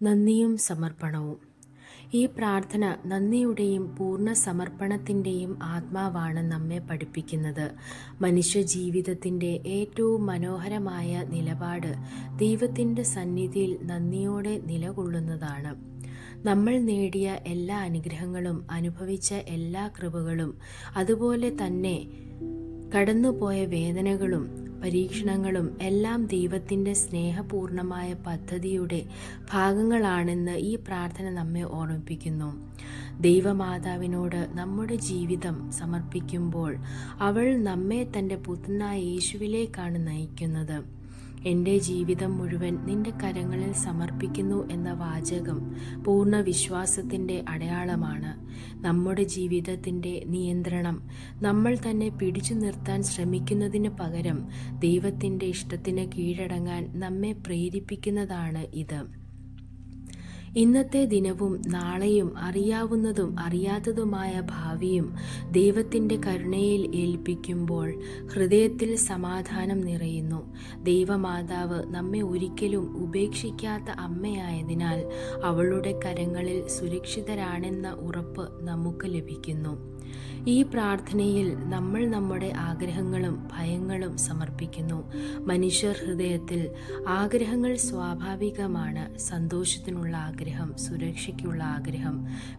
നന്ദിയും സമർപ്പണവും. ഈ പ്രാർത്ഥന നന്ദിയുടെയും പൂർണ്ണ സമർപ്പണത്തിൻ്റെയും ആത്മാവാണ് നമ്മെ പഠിപ്പിക്കുന്നത്. മനുഷ്യ ജീവിതത്തിൻ്റെ ഏറ്റവും മനോഹരമായ നിലപാട് ദൈവത്തിൻ്റെ സന്നിധിയിൽ നന്ദിയോടെ നിലകൊള്ളുന്നതാണ്. നമ്മൾ നേടിയ എല്ലാ അനുഗ്രഹങ്ങളും, അനുഭവിച്ച എല്ലാ കൃപകളും, അതുപോലെ തന്നെ കടന്നുപോയ വേദനകളും പരീക്ഷണങ്ങളും എല്ലാം ദൈവത്തിൻ്റെ സ്നേഹപൂർണമായ പദ്ധതിയുടെ ഭാഗങ്ങളാണെന്ന് ഈ പ്രാർത്ഥന നമ്മെ ഓർമ്മിപ്പിക്കുന്നു. ദൈവമാതാവിനോട് നമ്മുടെ ജീവിതം സമർപ്പിക്കുമ്പോൾ അവൾ നമ്മെ തൻ്റെ പുത്രനായ യേശുവിലേക്കാണ് നയിക്കുന്നത്. എൻ്റെ ജീവിതം മുഴുവൻ നിന്റെ കരങ്ങളിൽ സമർപ്പിക്കുന്നു എന്ന വാചകം പൂർണ്ണ വിശ്വാസത്തിൻ്റെ അടയാളമാണ്. നമ്മുടെ ജീവിതത്തിൻ്റെ നിയന്ത്രണം നമ്മൾ തന്നെ പിടിച്ചു നിർത്താൻ ശ്രമിക്കുന്നതിന് പകരം ദൈവത്തിൻ്റെ ഇഷ്ടത്തിന് കീഴടങ്ങാൻ നമ്മെ പ്രേരിപ്പിക്കുന്നതാണ് ഇത്. ഇന്നത്തെ ദിനവും നാളെയും, അറിയാവുന്നതും അറിയാത്തതുമായ ഭാവിയും ദൈവത്തിൻ്റെ കരുണയിൽ ഏൽപ്പിക്കുമ്പോൾ ഹൃദയത്തിൽ സമാധാനം നിറയുന്നു. ദൈവമാതാവ് നമ്മെ ഒരിക്കലും ഉപേക്ഷിക്കാത്ത അമ്മയായതിനാൽ അവളുടെ കരങ്ങളിൽ സുരക്ഷിതരാണെന്ന ഉറപ്പ് നമുക്ക് ലഭിക്കുന്നു. ഈ പ്രാർത്ഥനയിൽ നമ്മൾ നമ്മുടെ ആഗ്രഹങ്ങളും ഭയങ്ങളും സമർപ്പിക്കുന്നു. മനുഷ്യർ ഹൃദയത്തിൽ ആഗ്രഹങ്ങൾ സ്വാഭാവികമാണ്. സന്തോഷത്തിനുള്ള ആഗ്രഹം, സുരക്ഷയ്ക്കുള്ള ആഗ്രഹം,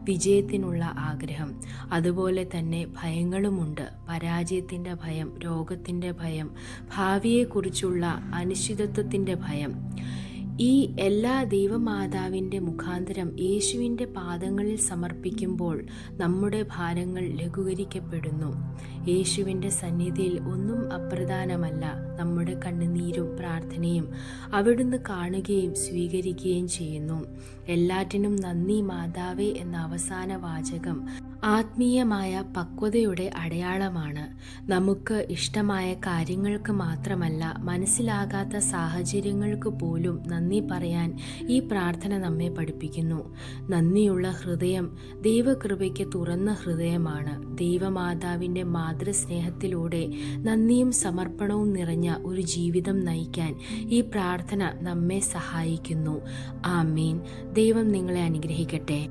വിജയത്തിനുള്ള ആഗ്രഹം, അതുപോലെ തന്നെ ഭയങ്ങളുമുണ്ട്. പരാജയത്തിൻ്റെ ഭയം, രോഗത്തിൻ്റെ ഭയം, ഭാവിയെക്കുറിച്ചുള്ള അനിശ്ചിതത്വത്തിൻ്റെ ഭയം. ഈ എല്ലാ ദൈവമാതാവിൻ്റെ മുഖാന്തരം യേശുവിൻ്റെ പാദങ്ങളിൽ സമർപ്പിക്കുമ്പോൾ നമ്മുടെ ഭാരങ്ങൾ ലഘൂകരിക്കപ്പെടുന്നു. യേശുവിൻ്റെ സന്നിധിയിൽ ഒന്നും അപ്രധാനമല്ല. നമ്മുടെ കണ്ണുനീരും പ്രാർത്ഥനയും അവിടുന്ന് കാണുകയും സ്വീകരിക്കുകയും ചെയ്യുന്നു. എല്ലാറ്റിനും നന്ദി മാതാവേ എന്ന അവസാന വാചകം ആത്മീയമായ പക്വതയുടെ അടയാളമാണ്. നമുക്ക് ഇഷ്ടമായ കാര്യങ്ങൾക്ക് മാത്രമല്ല, മനസ്സിലാകാത്ത സാഹചര്യങ്ങൾക്ക് പോലും നന്ദി പറയാൻ ഈ പ്രാർത്ഥന നമ്മെ പഠിപ്പിക്കുന്നു. നന്ദിയുള്ള ഹൃദയം ദൈവകൃപയ്ക്ക് തുറന്ന ഹൃദയമാണ്. ദൈവമാതാവിൻ്റെ മാതൃസ്നേഹത്തിലൂടെ നന്ദിയും സമർപ്പണവും നിറഞ്ഞ ഒരു ജീവിതം നയിക്കാൻ ഈ പ്രാർത്ഥന നമ്മെ സഹായിക്കുന്നു. ആമേൻ. ദൈവം നിങ്ങളെ അനുഗ്രഹിക്കട്ടെ.